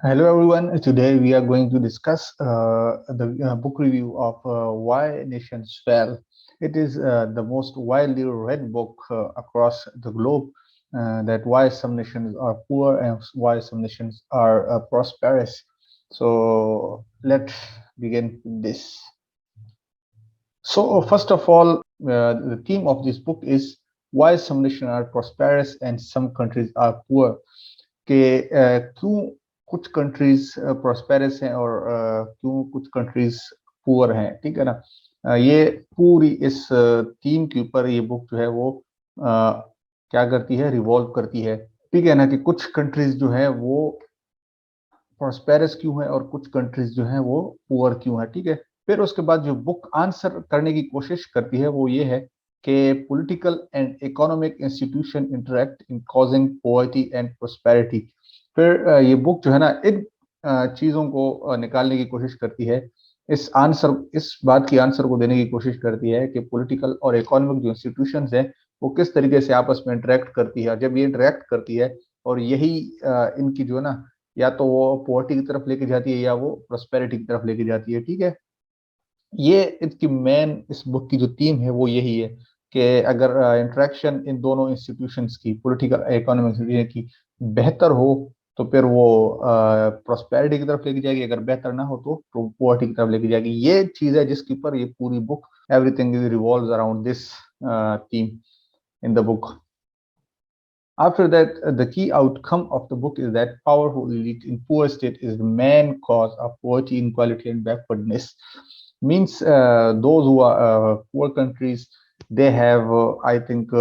Hello everyone. Today we are going to discuss the book review of Why Nations Fell. It is the most widely read book across the globe. That why some nations are poor and why some nations are prosperous. So let's begin with this. So first of all, the theme of this book is why some nations are prosperous and some countries are poor. कि क्यों कुछ countries prosperous हैं और क्यों कुछ countries poor हैं, ठीक है ना। ये पूरी इस थीम के ऊपर ये बुक जो है वो क्या करती है, रिवॉल्व करती है, ठीक है ना, कि कुछ कंट्रीज जो है वो प्रोस्पेरस क्यों है और कुछ कंट्रीज जो है वो पुअर क्यों है, ठीक है। फिर उसके बाद जो बुक आंसर करने की कोशिश करती है वो ये है कि political and economic institution interact in causing poverty and prosperity. फिर ये बुक जो है ना इन चीज़ों को निकालने की कोशिश करती है, इस बात की आंसर को देने की कोशिश करती है कि पॉलिटिकल और इकोनॉमिक जो इंस्टीट्यूशंस हैं वो किस तरीके से आपस में इंटरेक्ट करती है। जब ये इंटरेक्ट करती है और यही इनकी जो है ना, या तो वो पॉवर्टी की तरफ लेके जाती है या वो प्रोस्पेरिटी की तरफ लेके जाती है, ठीक है। ये इसकी मेन इस बुक की जो थीम है वो यही है कि अगर इंटरेक्शन इन दोनों इंस्टीट्यूशंस की, पॉलिटिकल इकोनॉमिक की बेहतर हो तो फिर वो प्रोस्पेरिटी की तरफ लेके जाएगी, अगर बेहतर ना हो तो पॉवर्टी की तरफ लेके जाएगी। ये चीज है जिसके ऊपर ये पूरी book, everything is revolves around this theme in the book. After that, the key outcome of the book is that powerful elite in poor state is the main cause of poverty, inequality, and backwardness. Means those who are poor countries, they have, I think,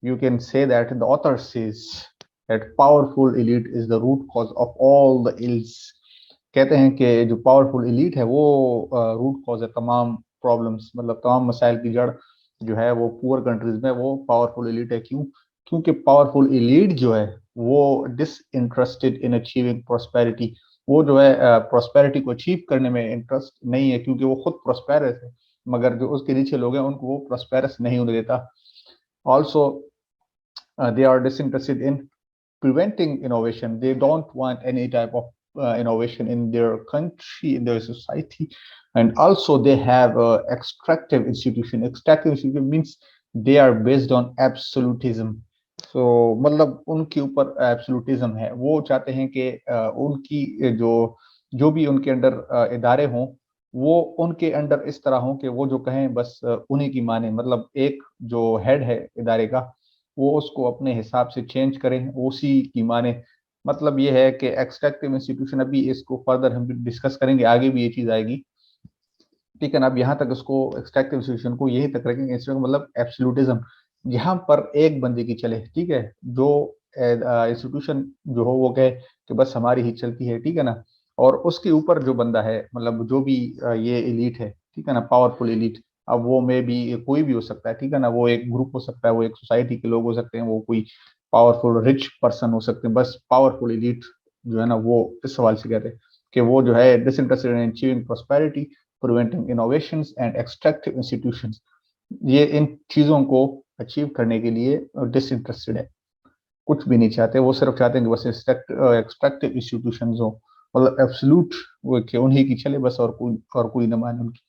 you can say that the author says that powerful elite is the root cause of all the ills. कहते हैं कि जो powerful elite है वो root cause है तमाम problems, मतलब तमाम मसाइल की जड़ जो है वो पुअर कंट्रीज में वो पावरफुल एलीट है। क्यों? क्योंकि पावरफुल एलीट जो है वो डिसइंटरेस्टेड इन अचीविंग प्रोस्पेरिटी, वो जो है प्रोस्पेरिटी को अचीव करने में इंटरेस्ट नहीं है, क्योंकि वो खुद प्रोस्पेरस है मगर जो उसके नीचे लोग हैं उनको वो प्रोस्पेरस नहीं होने देता। Also they are disinterested in preventing innovation. They don't want any type of innovation in their country, in their society. And also they have extractive institution. Extractive institution means they are based on absolutism. So मतलब उनके ऊपर absolutism है, वो चाहते हैं कि उनकी जो जो भी उनके अंडर इदारे हों वो उनके अंडर इस तरह हों कि वो जो कहें बस उन्हीं की माने। मतलब एक जो हेड है इदारे का वो उसको अपने हिसाब से चेंज करें, उसी की माने। मतलब ये है कि एक्सट्रैक्टिव इंस्टीट्यूशन, अभी इसको फर्दर हम डिस्कस करेंगे, आगे भी ये चीज आएगी, ठीक है ना। अब यहाँ तक उसको एक्सट्रैक्टिव इंस्टीट्यूशन को यही तक रखेंगे, मतलब एब्सोल्यूटिज्म, यहाँ पर एक बंदे की चले, ठीक है। जो इंस्टीट्यूशन जो हो वो कहे कि बस हमारी ही चलती है, ठीक है ना। और उसके ऊपर जो बंदा है, मतलब जो भी ये एलीट है, ठीक है ना, पावरफुल एलीट, अब वो में भी कोई भी हो सकता है, ठीक है ना। वो एक ग्रुप हो सकता है, वो एक सोसाइटी के लोग हो सकते हैं, वो कोई पावरफुल रिच पर्सन हो सकते हैं। बस पावरफुल एलीट जो है ना वो इस सवाल से कहते हैं कि वो जो है disinterested in achieving prosperity, preventing innovations and extractive institutions. ये इन चीजों को अचीव करने के लिए डिसइंटरेस्टेड है, कुछ भी नहीं चाहते। वो सिर्फ चाहते हैं कि बस एक्सट्रैक्टिव इंस्टीट्यूशंस हो, मतलब एब्सोल्यूट वो कि उन्हीं की चले बस, और कोई न माने उनकी।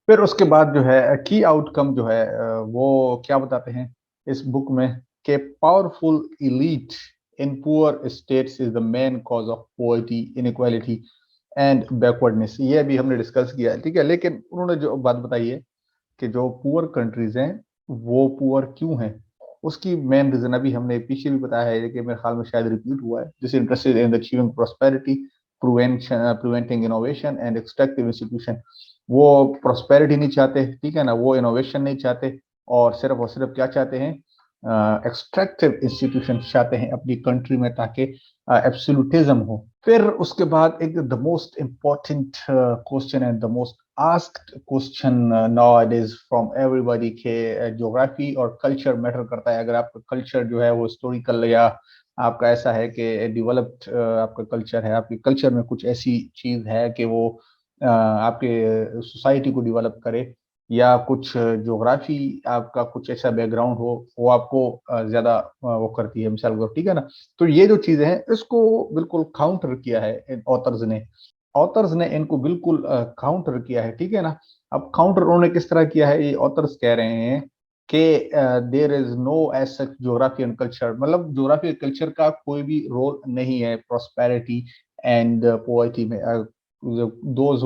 फिर उसके बाद जो है की आउटकम जो है वो क्या बताते हैं इस बुक में कि powerful elite in poor states is the main cause of poverty, inequality and backwardness. ये भी हमने डिस्कस किया है, ठीक है। लेकिन उन्होंने जो बात बताई है कि जो पुअर कंट्रीज हैं वो पुअर क्यों हैं, उसकी मेन रीजन अभी हमने पीछे भी बताया है कि मेरे ख्याल में शायद रिपीट हुआ है। This interested in achieving prosperity, preventing innovation and extractive institution. वो प्रोस्पेरिटी नहीं चाहते, ठीक है ना, वो इनोवेशन नहीं चाहते, और सिर्फ क्या चाहते हैं, एक्सट्रैक्टिव इंस्टीट्यूशन चाहते हैं अपनी कंट्री में, ताकि एब्सोल्यूटिज्म हो। फिर उसके बाद एक the most important question and the most asked question nowadays from everybody के ज्योग्राफी और कल्चर मैटर करता है। अगर आपका कल्चर जो है वो हिस्टोरिकल, या आपका ऐसा है कि डेवलप्ड आपका कल्चर है, आपके कल्चर में कुछ ऐसी चीज है कि वो आपके सोसाइटी को डेवलप करे, या कुछ ज्योग्राफी, आपका कुछ ऐसा बैकग्राउंड हो, वो आपको ज्यादा वो करती है, मिसाल को, ठीक है ना। तो ये जो चीजें हैं इसको बिल्कुल काउंटर किया है इन ऑथर्स ने इनको बिल्कुल काउंटर किया है, ठीक है ना। अब काउंटर उन्होंने किस तरह किया है, ये ऑथर्स कह रहे हैं कि there is no as such geography and culture, मतलब ज्योग्राफी और कल्चर का कोई भी रोल नहीं है प्रॉस्पेरिटी एंड पोवर्टी में। Those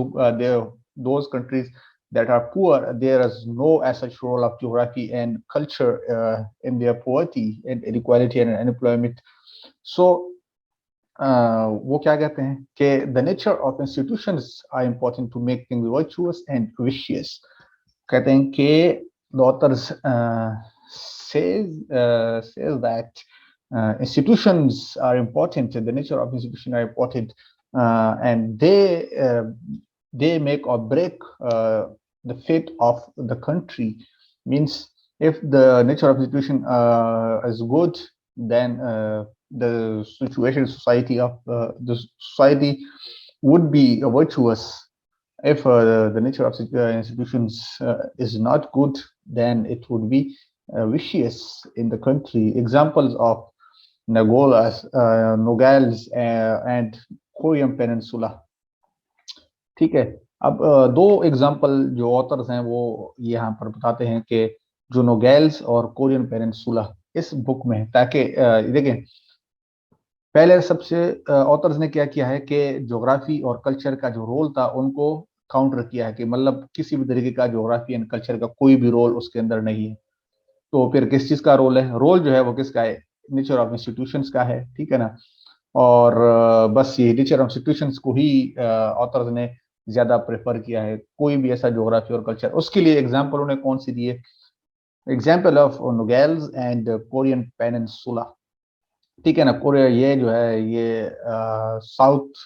those countries that are poor, there is no as such role of geography and culture in their poverty and inequality and unemployment. So वो क्या कहते हैं कि the nature of institutions are important to make things virtuous and vicious. कहते हैं कि the authors says that institutions are important, the nature of institutions are important, and they make or break the fate of the country. Means if the nature of institution is good, then the situation society of the society would be virtuous. If the nature of institutions is not good, then it would be vicious in the country. Examples of Nogales and Korean Peninsula. ठीक है। अब दो example जो authors हैं वो यहाँ पर बताते हैं कि जो नोगेल्स और कोरियन पेनिनसुला इस बुक में है, ताकि देखें, पहले सबसे ऑथर्स ने क्या किया है कि ज्योग्राफी और कल्चर का जो रोल था उनको काउंटर किया है कि मतलब किसी भी तरीके का ज्योग्राफी एंड कल्चर का कोई भी रोल उसके अंदर नहीं है। तो फिर किस चीज का रोल है, रोल जो है वो किसका है, नेचर ऑफ इंस्टीट्यूशंस का है, ठीक है ना। और बस ये नेचर ऑफ इंस्टीट्यूशंस को ही ऑथर्स ने ज्यादा प्रेफर किया है, कोई भी ऐसा ज्योग्राफी और कल्चर। उसके लिए एग्जाम्पल उन्हें कौन सी दिए, example of Nogales and Korean peninsula, ठीक है ना। कोरिया ये जो है ये साउथ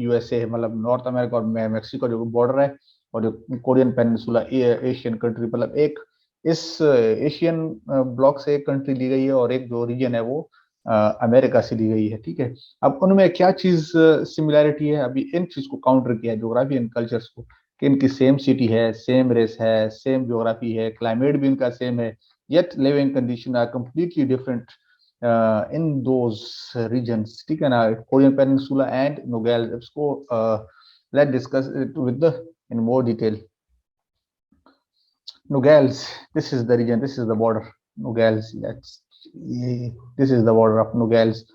यूएसए, मतलब नॉर्थ अमेरिका और मेक्सिको जो बॉर्डर है, और जो कोरियन पेनिनसुला एशियन कंट्री, मतलब एक इस एशियन ब्लॉक से एक कंट्री ली गई है और एक जो रीजन है वो अमेरिका से ली गई है, ठीक है। अब उनमें क्या चीज सिमिलैरिटी है, अभी इन चीज को काउंटर किया है ज्योग्राफी एंड कल्चर्स को, कि इनकी सेम सिटी है, सेम रेस है, सेम ज्योग्राफी है, क्लाइमेट भी इनका सेम है, yet living condition are completely different in those regions, ठीक है ना। कोरियन पेनिनसुला एंड नोगेल, इसको let's discuss it with the in more detail. Nogales, this is the region, this is the border. Nogales, this is the border of Nogales.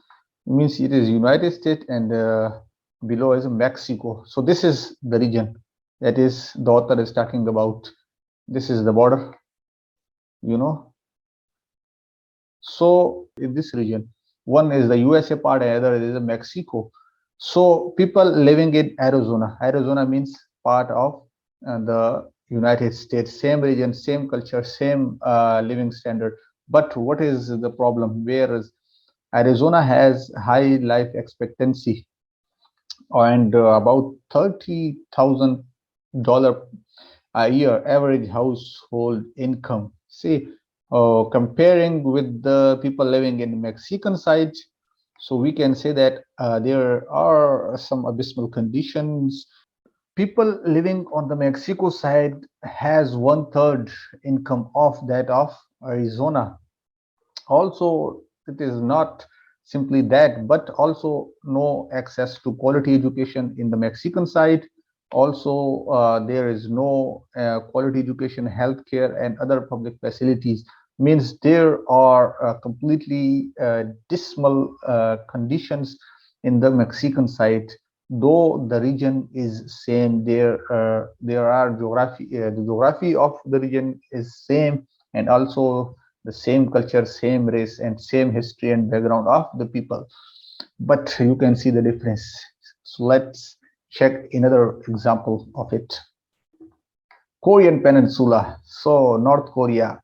It means it is United States and below is Mexico. So this is the region that is the author is talking about. This is the border, you know. So in this region, one is the USA part, and other is Mexico. So people living in Arizona means part of the United States, same region, same culture, same living standard. But what is the problem? Whereas Arizona has high life expectancy and about $30,000 a year average household income. See, comparing with the people living in Mexican side, so we can say that there are some abysmal conditions. People living on the Mexico side has 1/3 income of that of Arizona. Also, it is not simply that, but also no access to quality education in the Mexican side. Also, there is no quality education, healthcare, and other public facilities. Means there are completely dismal conditions in the Mexican side. Though the region is same, there are geography. The geography of the region is same, and also the same culture, same race, and same history and background of the people. But you can see the difference. So let's check another example of it. Korean Peninsula, so North Korea,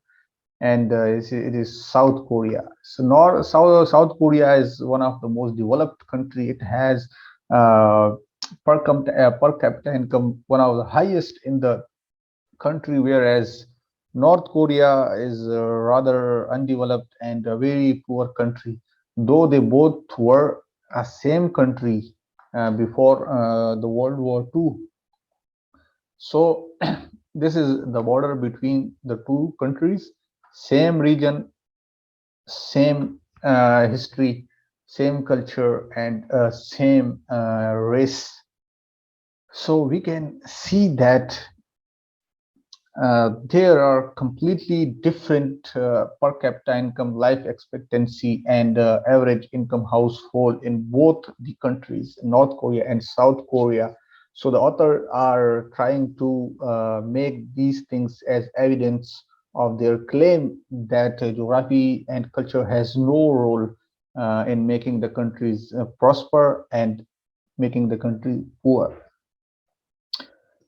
and it is South Korea. So South Korea is one of the most developed country. It has per capita income one of the highest in the country, whereas North Korea is rather undeveloped and a very poor country, though they both were a same country before the World War II. So This is the border between the two countries, same region, same history, same culture, and same race. So we can see that there are completely different per capita income, life expectancy, and average income household in both the countries, North Korea and South Korea. So the author are trying to make these things as evidence of their claim that geography and culture has no role in making the countries prosper and making the country poor.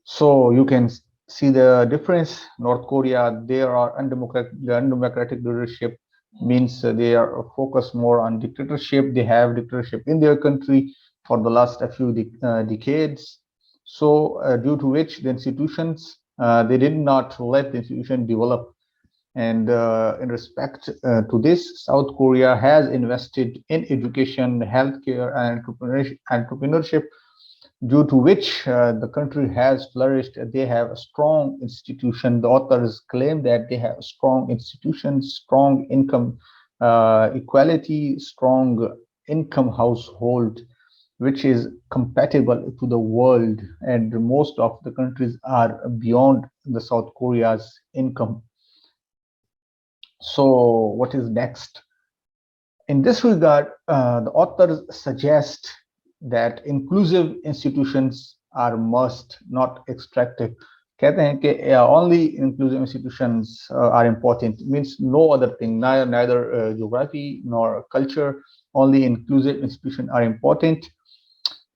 So you can see the difference. North Korea, there are undemocratic leadership means they are focused more on dictatorship. They have dictatorship in their country for the last a few decades. So due to which the institutions they did not let the institution develop. And in respect to this, South Korea has invested in education, healthcare, and entrepreneurship, due to which the country has flourished. They have a strong institution. The authors claim that they have strong institutions, strong income equality, strong income household, which is compatible to the world. And most of the countries are beyond the South Korea's income. So, what is next? In this regard, the authors suggest that inclusive institutions are must, not extractive. कहते हैं कि only inclusive institutions are important. It means no other thing, neither geography nor culture. Only inclusive institutions are important.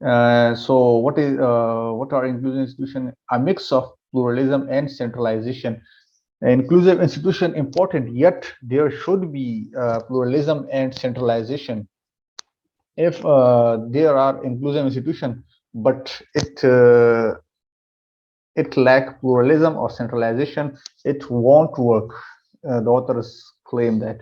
So what are inclusive institutions? A mix of pluralism and centralization. Inclusive institution important, yet there should be pluralism and centralization. If there are inclusive institution but it lack pluralism or centralization, it won't work. The authors claim that.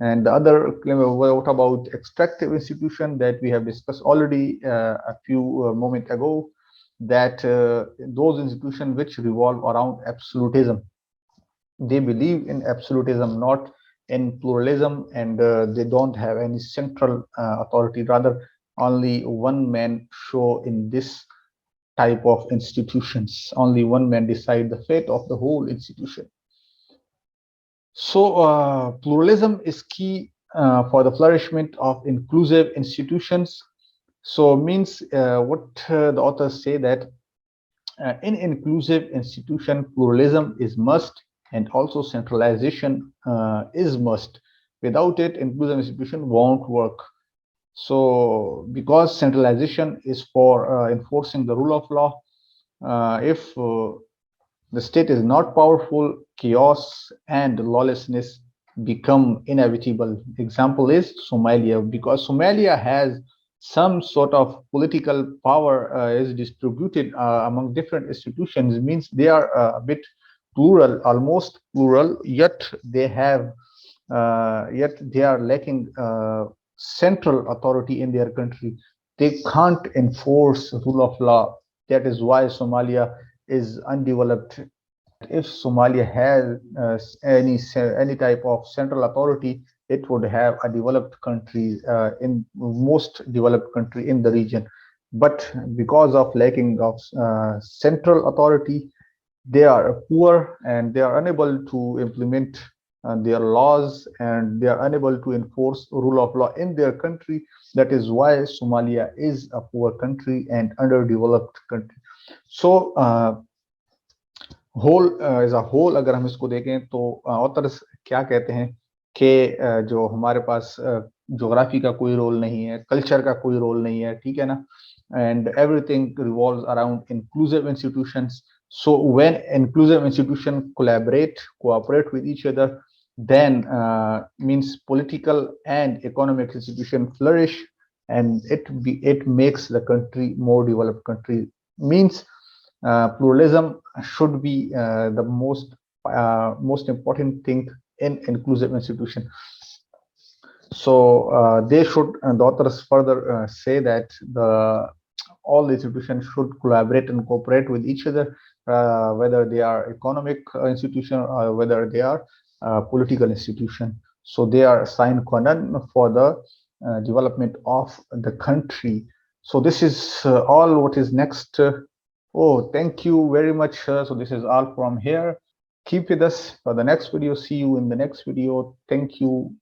And the other claim, what about extractive institution that we have discussed already a few moments ago, that those institutions which revolve around absolutism. They believe in absolutism, not in pluralism, and they don't have any central authority. Rather, only one man show in this type of institutions. Only one man decide the fate of the whole institution. So pluralism is key for the flourishment of inclusive institutions. So means what the authors say that in inclusive institution, pluralism is must, and also centralization is must. Without it, inclusive institution won't work. So because centralization is for enforcing the rule of law, if the state is not powerful, chaos and lawlessness become inevitable. Example is Somalia, because Somalia has some sort of political power is distributed among different institutions. It means they are a bit plural, almost plural, yet they are lacking central authority in their country. They can't enforce rule of law. That is why Somalia is undeveloped. If Somalia has any type of central authority, it would have a developed country in most developed country in the region. But because of lacking of central authority, they are poor and they are unable to implement their laws, and they are unable to enforce rule of law in their country. That is why Somalia is a poor country and underdeveloped country. So whole as a whole अगर हम इसको देखें तो authors क्या कहते हैं कि जो हमारे पास ज्योग्राफी का कोई रोल नहीं है, कल्चर का कोई रोल नहीं है, ठीक है ना, and everything revolves around inclusive institutions. So when inclusive institution cooperate with each other, then means political and economic institution flourish, and it makes the country more developed country. Means pluralism should be the most important thing in inclusive institution. So they should, and the authors further say that all the institutions should collaborate and cooperate with each other. whether they are economic institution or whether they are political institution. So they are sine qua non for the development of the country. So this is all what is next. Oh, thank you very much. So this is all from here. Keep with us for the next video. See you in the next video. Thank you.